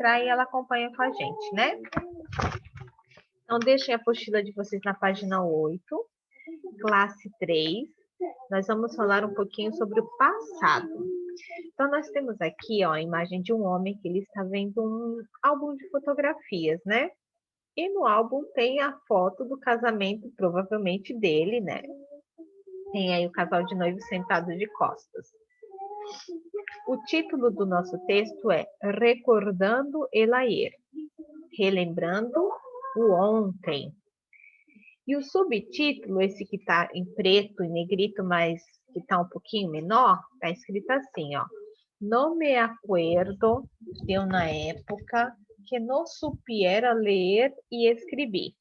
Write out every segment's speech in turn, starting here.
entrar e ela acompanha com a gente, né? Então, deixem a apostila de vocês na página 8, classe 3. Nós vamos falar um pouquinho sobre o passado. Então, nós temos aqui, ó, a imagem de um homem que ele está vendo um álbum de fotografias, né? E no álbum tem a foto do casamento, provavelmente dele, né? Tem aí o casal de noivos sentado de costas. O título do nosso texto é Recordando el Ayer, relembrando o ontem. E o subtítulo, esse que está em preto e negrito, mas que está um pouquinho menor, está escrito assim, ó. No me acuerdo de una época que no supiera leer y escribir.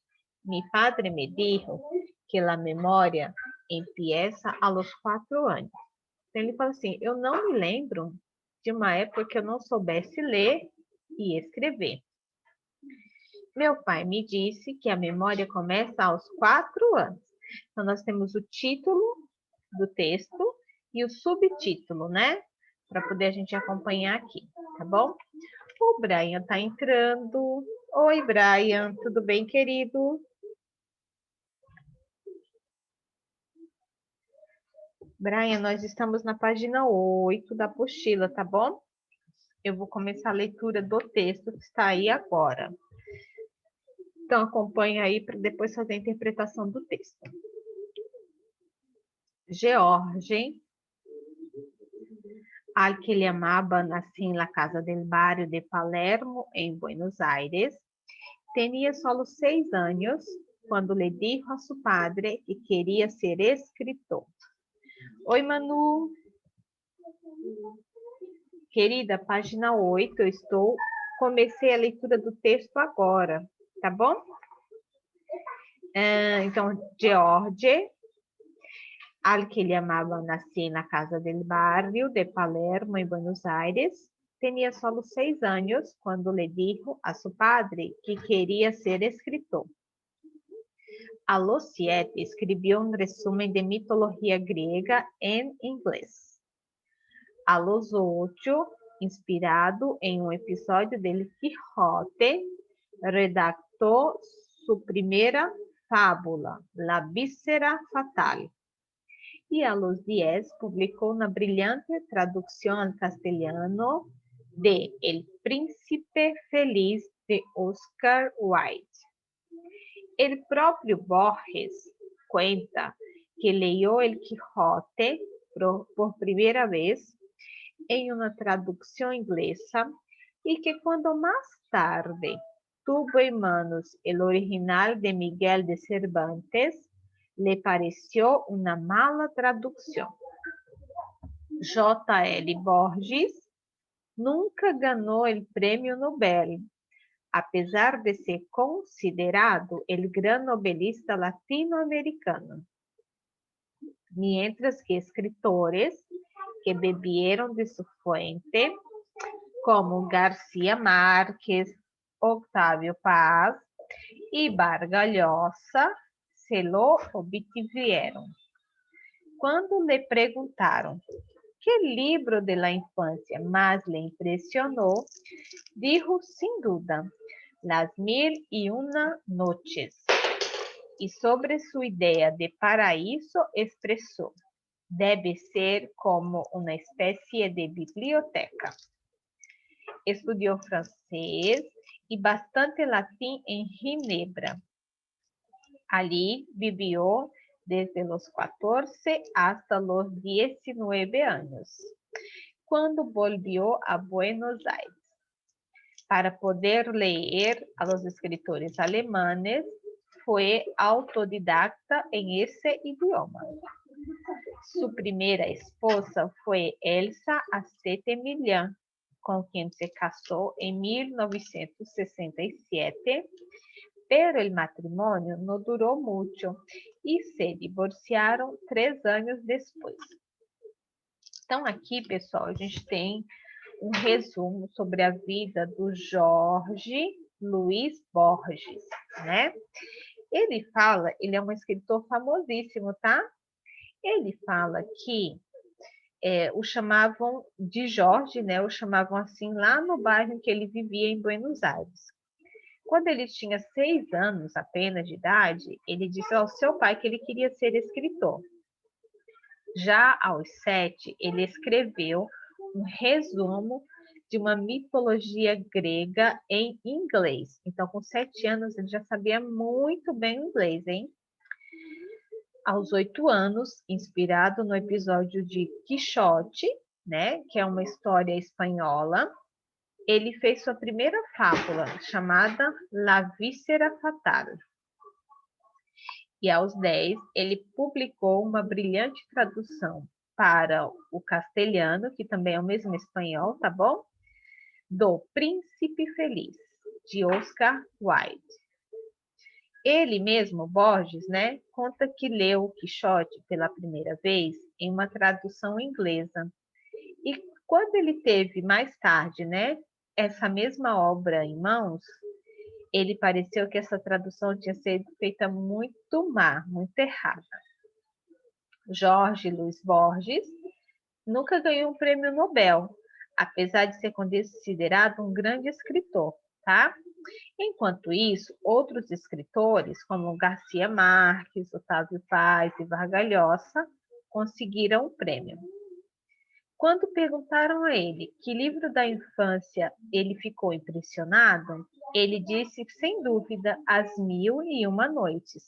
Mi padre me dijo que la memoria empieza a los 4 anos. Então, ele fala assim, eu não me lembro de uma época que eu não soubesse ler e escrever. Meu pai me disse que a memória começa aos 4 anos. Então, nós temos o título do texto e o subtítulo, né? Para poder a gente acompanhar aqui, tá bom? O Brian está entrando. Oi, Brian, tudo bem, querido? Brian, nós estamos na página 8 da apostila, tá bom? Eu vou começar a leitura do texto que está aí agora. Então, acompanha aí para depois fazer a interpretação do texto. George, al que le amaba, nací en la casa del barrio de Palermo, en Buenos Aires. Tenía solo 6 años cuando le dijo a su padre que quería ser escritor. Oi, Manu. Querida, página 8, comecei a leitura do texto agora, tá bom? Então, George, al que le amaba, nací en la casa del barrio de Palermo, en Buenos Aires. Tenía solo 6 años cuando le dijo a su padre que quería ser escritor. A los 7 escribió un resumen de mitología griega en inglés. A los 8, inspirado en un episodio del Quijote, redactó su primera fábula, La víscera fatal. Y a los 10 publicó una brillante traducción al castellano de El príncipe feliz de Oscar Wilde. El propio Borges cuenta que leyó El Quijote por primera vez en una traducción inglesa y que cuando más tarde tuvo en manos el original de Miguel de Cervantes, le pareció una mala traducción. J.L. Borges nunca ganó el premio Nobel, a pesar de ser considerado el gran novelista latinoamericano. Mientras que escritores que bebieron de su fuente, como García Márquez, Octavio Paz y Vargas Llosa, se lo obtuvieron. Cuando le preguntaron qué libro de la infancia más le impresionó, dijo sin duda Las 1001 noches. Y sobre su idea de paraíso expresó, debe ser como una especie de biblioteca. Estudió francés y bastante latín en Ginebra. Allí vivió desde los 14 hasta los 19 años, cuando volvió a Buenos Aires. Para poder leer a los escritores alemanes, fue autodidacta en ese idioma. Su primera esposa fue Elsa Acete Millán, con quien se casó en 1967, pero el matrimonio no duró mucho y se divorciaram 3 anos depois. Então, aqui, pessoal, a gente tem um resumo sobre a vida do Jorge Luiz Borges, né? Ele é um escritor famosíssimo, tá? Ele fala que o chamavam de Jorge, né? O chamavam assim lá no bairro em que ele vivia, em Buenos Aires. Quando ele tinha 6 anos apenas de idade, ele disse ao seu pai que ele queria ser escritor. Já aos 7, ele escreveu um resumo de uma mitologia grega em inglês. Então, com 7 anos, ele já sabia muito bem o inglês, hein? Aos 8 anos, inspirado no episódio de Quixote, né, que é uma história espanhola, ele fez sua primeira fábula, chamada La Víscera Fatal. E aos 10, ele publicou uma brilhante tradução para o castelhano, que também é o mesmo espanhol, tá bom? Do Príncipe Feliz, de Oscar Wilde. Ele mesmo, Borges, né, conta que leu o Quixote pela primeira vez em uma tradução inglesa. E quando ele teve mais tarde, né, essa mesma obra em mãos, ele pareceu que essa tradução tinha sido feita muito má, muito errada. Jorge Luiz Borges nunca ganhou um prêmio Nobel, apesar de ser considerado um grande escritor, tá? Enquanto isso, outros escritores, como Garcia Marques, Otávio Paz e Vargas Llosa, conseguiram o prêmio. Quando perguntaram a ele que livro da infância ele ficou impressionado, ele disse, sem dúvida, As Mil e Uma Noites.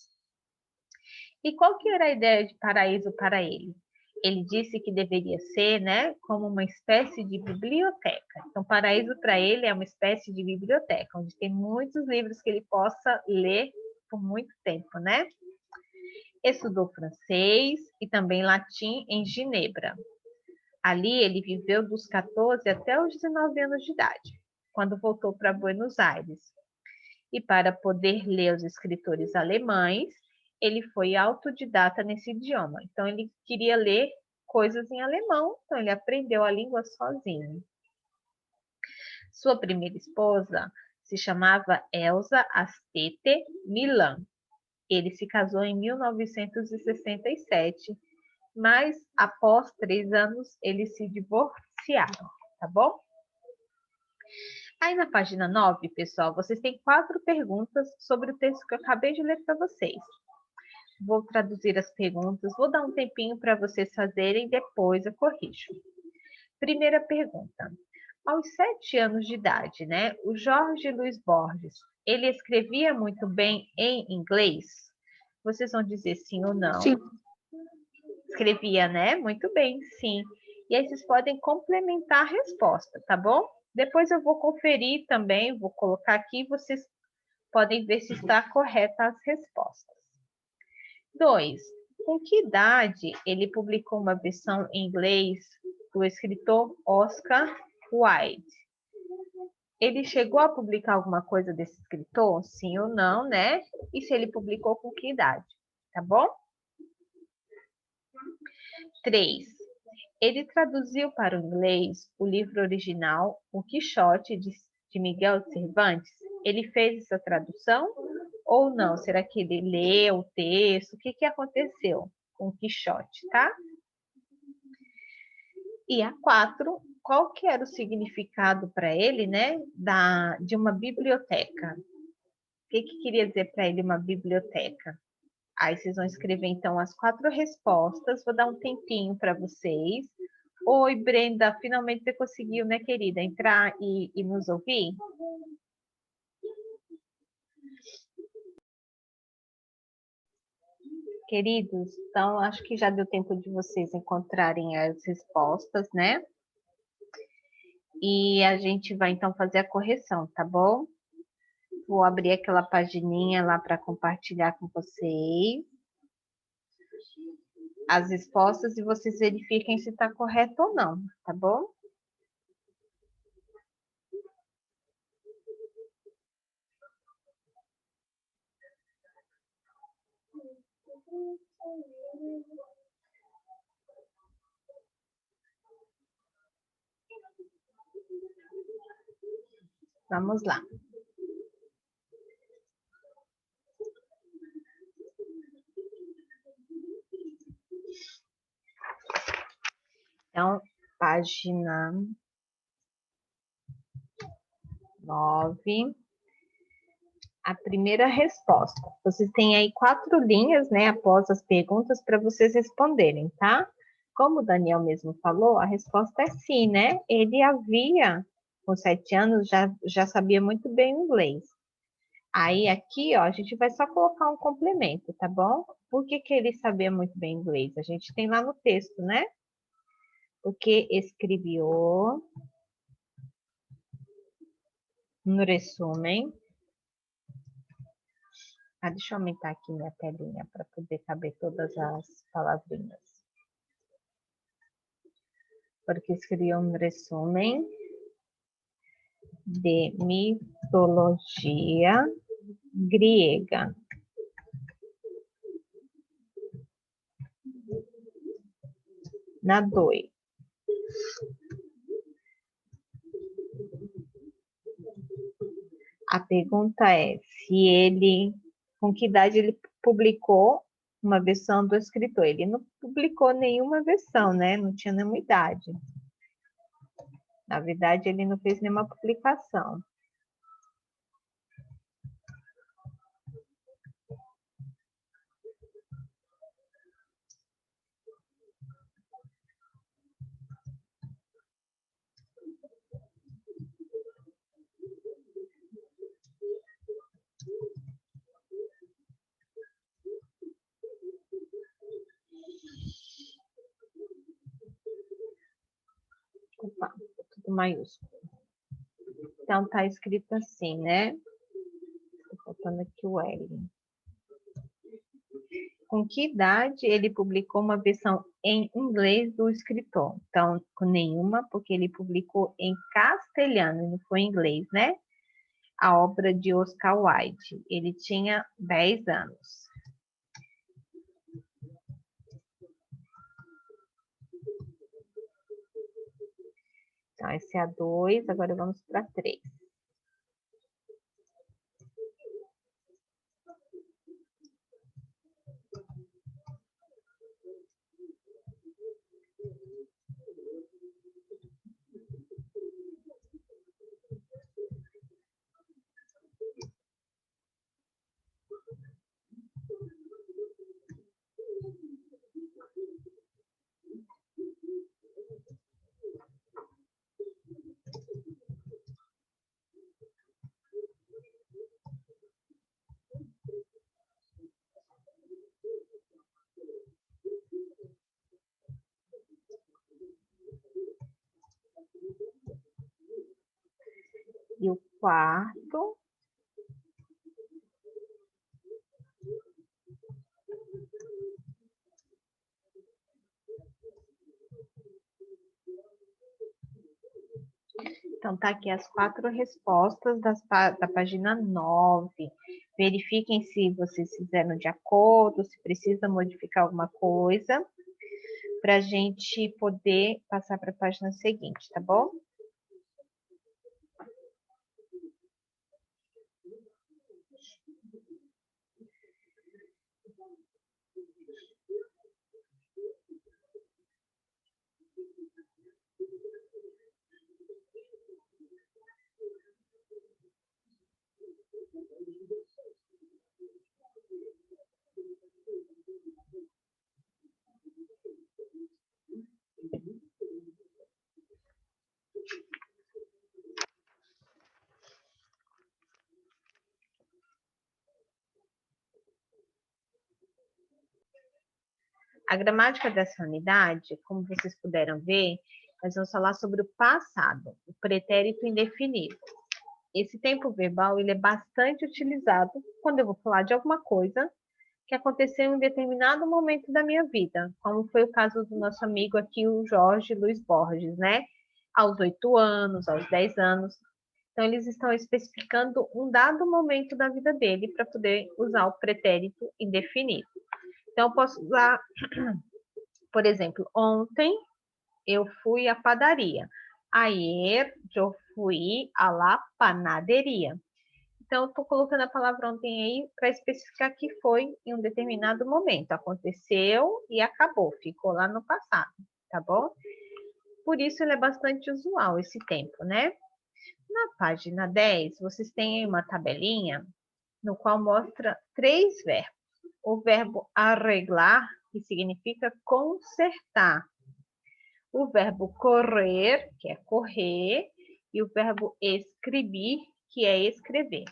E qual que era a ideia de paraíso para ele? Ele disse que deveria ser, né, como uma espécie de biblioteca. Então, paraíso para ele é uma espécie de biblioteca, onde tem muitos livros que ele possa ler por muito tempo, né? Estudou francês e também latim em Genebra. Ali ele viveu dos 14 até os 19 anos de idade, quando voltou para Buenos Aires. E para poder ler os escritores alemães, ele foi autodidata nesse idioma. Então, ele queria ler coisas em alemão, então ele aprendeu a língua sozinho. Sua primeira esposa se chamava Elsa Astete Milan. Ele se casou em 1967, mas após 3 anos eles se divorciaram, tá bom? Aí na página 9, pessoal, vocês têm 4 perguntas sobre o texto que eu acabei de ler para vocês. Vou traduzir as perguntas, vou dar um tempinho para vocês fazerem, depois eu corrijo. Primeira pergunta. Aos 7 anos de idade, né, o Jorge Luiz Borges, ele escrevia muito bem em inglês? Vocês vão dizer sim ou não. Sim. Escrevia, né? Muito bem, sim. E aí vocês podem complementar a resposta, tá bom? Depois eu vou conferir também, vou colocar aqui, vocês podem ver se está correta as respostas. 2. Com que idade ele publicou uma versão em inglês do escritor Oscar Wilde? Ele chegou a publicar alguma coisa desse escritor? Sim ou não, né? E se ele publicou com que idade? Tá bom? 3. Ele traduziu para o inglês o livro original O Quixote de Miguel de Cervantes? Ele fez essa tradução ou não? Será que ele leu o texto? O que aconteceu com o Quixote, tá? E a 4, qual que era o significado para ele, né, de uma biblioteca? O que queria dizer para ele uma biblioteca? Aí vocês vão escrever, então, as 4 respostas. Vou dar um tempinho para vocês. Oi, Brenda, finalmente você conseguiu, né, querida, entrar e nos ouvir? Queridos, então, acho que já deu tempo de vocês encontrarem as respostas, né? E a gente vai, então, fazer a correção, tá bom? Vou abrir aquela pagininha lá para compartilhar com vocês as respostas e vocês verifiquem se está correto ou não, tá bom? Vamos lá. Então, Então, página 9. A primeira resposta. Vocês têm aí 4 linhas, né, após as perguntas para vocês responderem, tá? Como o Daniel mesmo falou, a resposta é sim, né? Ele havia, com 7 anos, já sabia muito bem inglês. Aí aqui, ó, a gente vai só colocar um complemento, tá bom? Por que que ele sabia muito bem inglês? A gente tem lá no texto, né? Porque escreveu no resumen. Deixa eu aumentar aqui minha telinha para poder caber todas as palavrinhas. Porque escreveu um resumen de mitologia grega. Na 2. A pergunta é se ele, com que idade ele publicou uma versão do escritor. Ele não publicou nenhuma versão, né? Não tinha nenhuma idade. Na verdade, ele não fez nenhuma publicação. Opa, tudo maiúsculo. Então, tá escrito assim, né? Tô faltando aqui o L. Com que idade ele publicou uma versão em inglês do escritor? Então, com nenhuma, porque ele publicou em castelhano, não foi em inglês, né? A obra de Oscar Wilde. Ele tinha 10 anos. Então, esse é a 2, agora vamos para a 3. E o 4. Então, tá aqui as 4 respostas da página 9. Verifiquem se vocês fizeram de acordo, se precisa modificar alguma coisa, para a gente poder passar para a página seguinte, tá bom? A gramática dessa unidade, como vocês puderam ver, nós vamos falar sobre o passado, o pretérito indefinido. Esse tempo verbal ele é bastante utilizado quando eu vou falar de alguma coisa que aconteceu em um determinado momento da minha vida, como foi o caso do nosso amigo aqui, o Jorge Luiz Borges, né? Aos 8 anos, aos 10 anos. Então, eles estão especificando um dado momento da vida dele para poder usar o pretérito indefinido. Então, eu posso usar, por exemplo, ontem eu fui à padaria. Ayer eu fui à la panaderia. Então, eu estou colocando a palavra ontem aí para especificar que foi em um determinado momento. Aconteceu e acabou, ficou lá no passado, tá bom? Por isso, ele é bastante usual, esse tempo, né? Na página 10, vocês têm aí uma tabelinha no qual mostra 3 verbos. O verbo arreglar, que significa consertar. O verbo correr, que é correr. E o verbo escrever, que é escrever.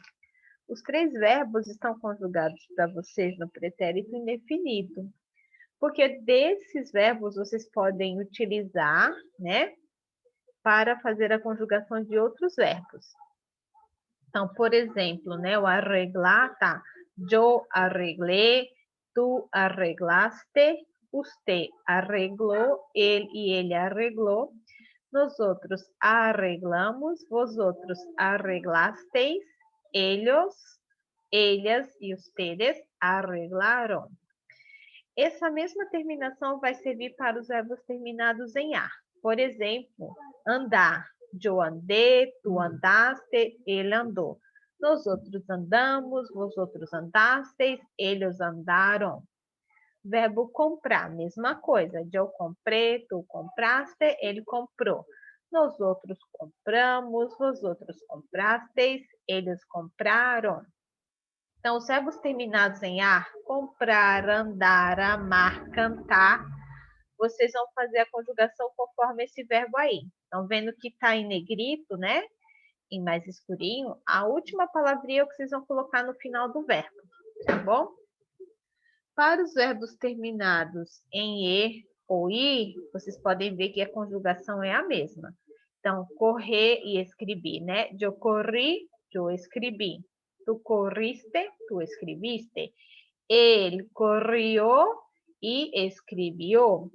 Os 3 verbos estão conjugados para vocês no pretérito indefinido. Porque desses verbos vocês podem utilizar, né, para fazer a conjugação de outros verbos. Então, por exemplo, né, o arreglar tá, yo arreglé, tu arreglaste, usted arreglou, ele e ele arreglou, nosotros arreglamos, vosotros arreglasteis, ellos, ellas e ustedes arreglaram. Essa mesma terminação vai servir para os verbos terminados em ar. Por exemplo, andar. Eu andei, tu andaste, ele andou. Nós outros andamos, vós outros andasteis, eles andaram. Verbo comprar, mesma coisa. Eu comprei, tu compraste, ele comprou. Nós outros compramos, vós outros comprasteis, eles compraram. Então, os verbos terminados em ar, comprar, andar, amar, cantar, vocês vão fazer a conjugação conforme esse verbo aí. Estão vendo que está em negrito, né? Em mais escurinho. A última palavrinha é o que vocês vão colocar no final do verbo, tá bom? Para os verbos terminados em e ou i, vocês podem ver que a conjugação é a mesma. Então, correr e escrever, né? Eu corri, eu escrevi. Tu corriste, tu escreviste. Ele corrió e escrevió.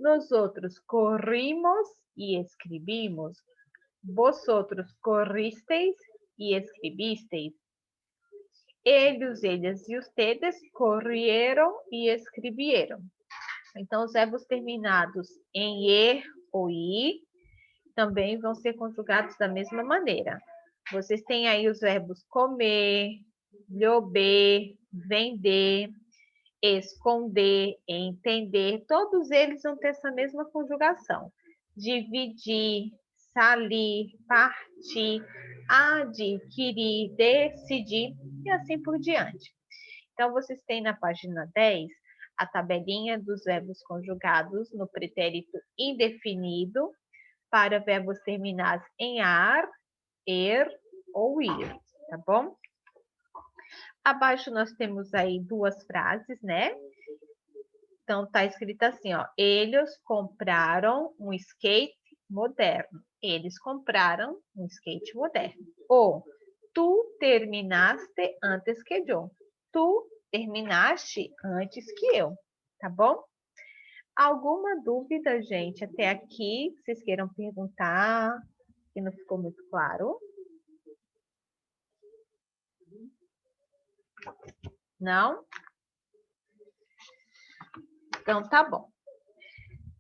Nosotros corrimos y escribimos. Vosotros corristeis y escribisteis. Ellos, ellas e ustedes corrieron e escrevieron. Então, os verbos terminados em e ou i também vão ser conjugados da mesma maneira. Vocês têm aí os verbos comer, llover, vender, esconder, entender. Todos eles vão ter essa mesma conjugação. Dividir, salir, partir, adquirir, decidir e assim por diante. Então, vocês têm na página 10 a tabelinha dos verbos conjugados no pretérito indefinido para verbos terminados em ar, er ou ir, tá bom? Abaixo nós temos aí 2 frases, né? Então, tá escrito assim, ó. Eles compraram um skate moderno. Eles compraram um skate moderno. Ou, tu terminaste antes que eu. Tu terminaste antes que eu, tá bom? Alguma dúvida, gente, até aqui, que vocês queiram perguntar, que não ficou muito claro? Não? Então, tá bom.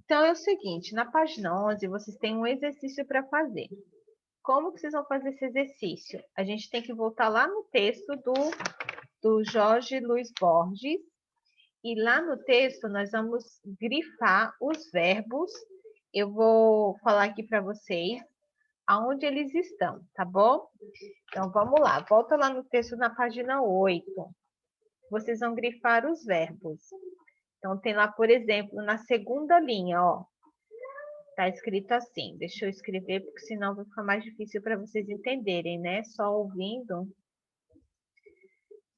Então, é o seguinte, na página 11, vocês têm um exercício para fazer. Como que vocês vão fazer esse exercício? A gente tem que voltar lá no texto do Jorge Luiz Borges. E lá no texto, nós vamos grifar os verbos. Eu vou falar aqui para vocês aonde eles estão, tá bom? Então, vamos lá. Volta lá no texto na página 8. Vocês vão grifar os verbos. Então, tem lá, por exemplo, na segunda linha, ó. Tá escrito assim. Deixa eu escrever, porque senão vai ficar mais difícil para vocês entenderem, né? Só ouvindo.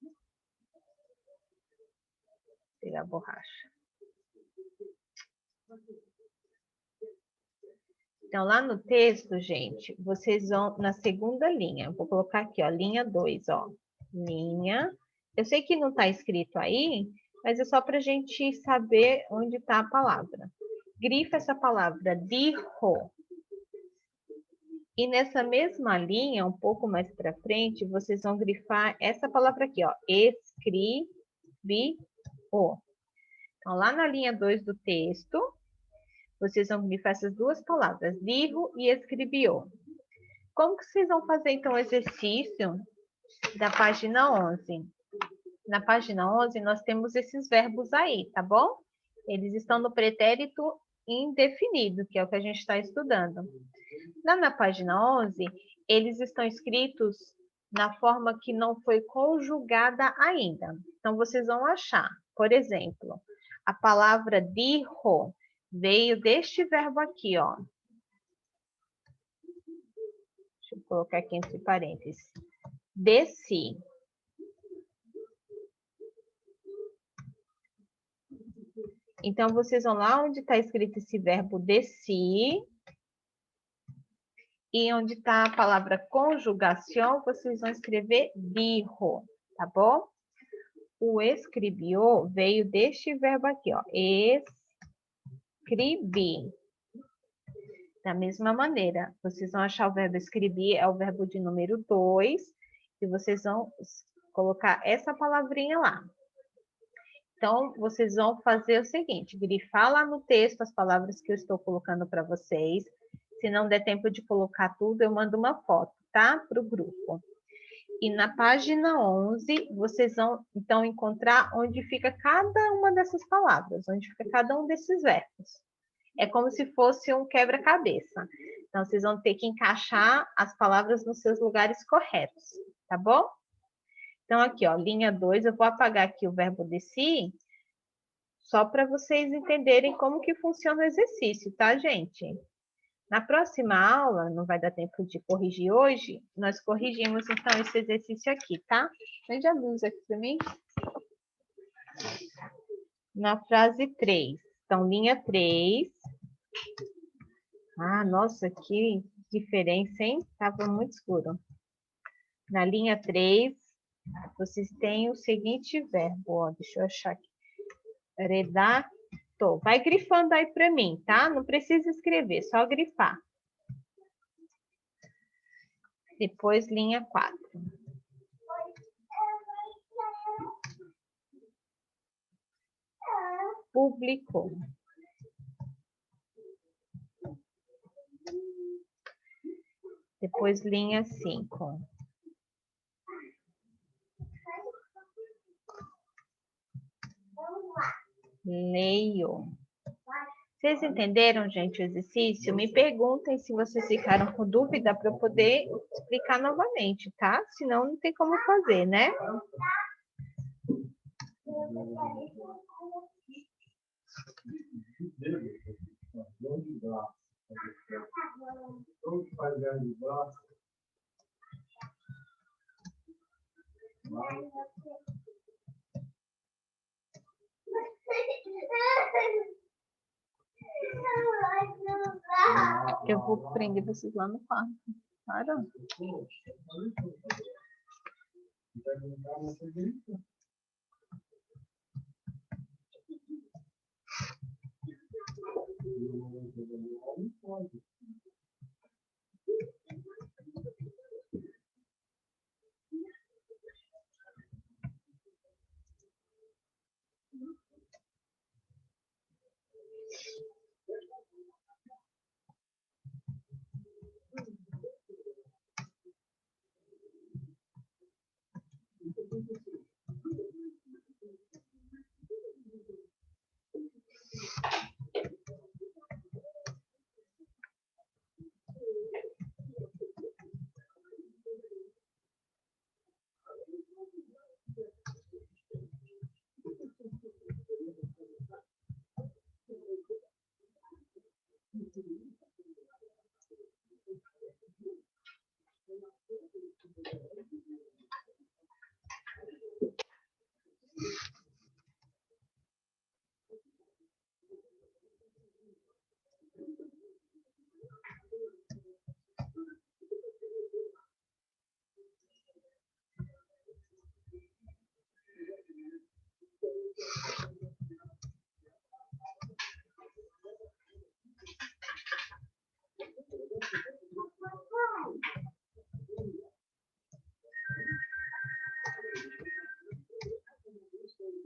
Vou pegar a borracha. Então, lá no texto, gente, vocês vão na segunda linha. Vou colocar aqui, ó, linha 2, ó. Linha. Eu sei que não tá escrito aí, mas é só para a gente saber onde está a palavra. Grifa essa palavra, dijo. E nessa mesma linha, um pouco mais para frente, vocês vão grifar essa palavra aqui, ó, escrevi-o. Então, lá na linha 2 do texto, vocês vão grifar essas 2 palavras, dijo e escreviu. Como que vocês vão fazer, então, o exercício da página 11? Na página 11, nós temos esses verbos aí, tá bom? Eles estão no pretérito indefinido, que é o que a gente está estudando. Lá na página 11, eles estão escritos na forma que não foi conjugada ainda. Então, vocês vão achar, por exemplo, a palavra dijo veio deste verbo aqui, ó. Deixa eu colocar aqui entre parênteses. Desci. Então, vocês vão lá onde está escrito esse verbo desci. E onde está a palavra conjugação, vocês vão escrever dijo, tá bom? O escribió veio deste verbo aqui, ó. Escrevi. Da mesma maneira, vocês vão achar o verbo escrever, é o verbo de número 2, e vocês vão colocar essa palavrinha lá. Então, vocês vão fazer o seguinte, grifar lá no texto as palavras que eu estou colocando para vocês. Se não der tempo de colocar tudo, eu mando uma foto, tá? Para o grupo. E na página 11, vocês vão, então, encontrar onde fica cada uma dessas palavras, onde fica cada um desses verbos. É como se fosse um quebra-cabeça. Então, vocês vão ter que encaixar as palavras nos seus lugares corretos, tá bom? Então, aqui, ó, linha 2, eu vou apagar aqui o verbo desci, só para vocês entenderem como que funciona o exercício, tá, gente? Na próxima aula, não vai dar tempo de corrigir hoje, nós corrigimos, então, esse exercício aqui, tá? Vende a luz aqui para mim. Na frase 3. Então, linha 3. Ah, nossa, que diferença, hein? Estava muito escuro. Na linha 3, vocês têm o seguinte verbo, ó, deixa eu achar aqui. Redactor. Vai grifando aí para mim, tá? Não precisa escrever, só grifar. Depois, linha 4. Publicou. Depois, linha 5. Leio. Vocês entenderam, gente, o exercício? Me perguntem se vocês ficaram com dúvida para eu poder explicar novamente, tá? Senão não tem como fazer, né? Eu vou prender vocês lá no quarto. Para.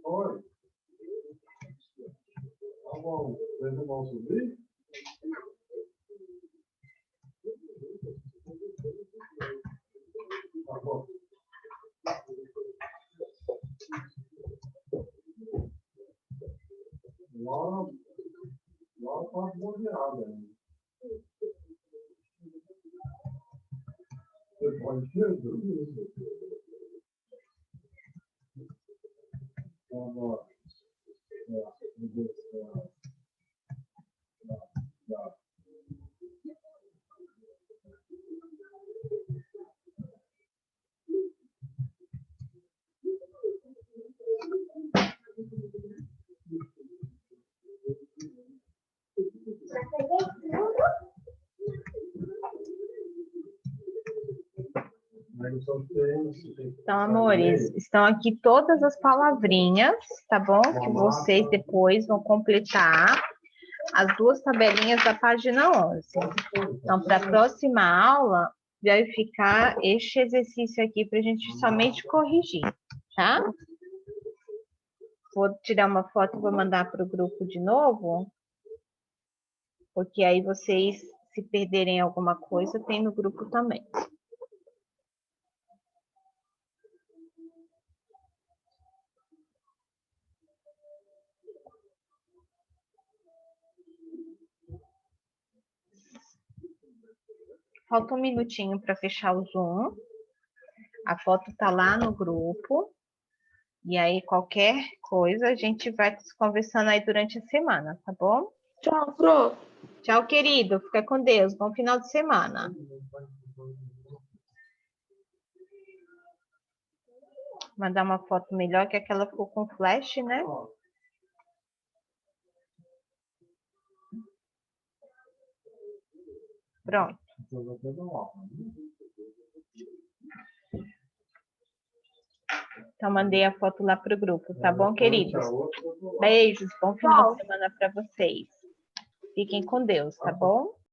Oi. Tá bom. Vocês não vão subir? Tá bom. Logo. parte moldeada. Você pode fazer isso. Agora, Então, amores, estão aqui todas as palavrinhas, tá bom? Que vocês depois vão completar as duas tabelinhas da página 11. Então, para a próxima aula, vai ficar este exercício aqui para a gente somente corrigir, tá? Vou tirar uma foto e vou mandar para o grupo de novo, porque aí vocês, se perderem alguma coisa, tem no grupo também. Falta um minutinho para fechar o Zoom. A foto tá lá no grupo. E aí, qualquer coisa, a gente vai conversando aí durante a semana, tá bom? Tchau, Pro. Tchau, querido. Fica com Deus. Bom final de semana. Mandar uma foto melhor, que aquela ficou com flash, né? Pronto. Então, mandei a foto lá pro grupo, tá bom, queridos? Beijos, bom final de semana para vocês. Fiquem com Deus, tá bom?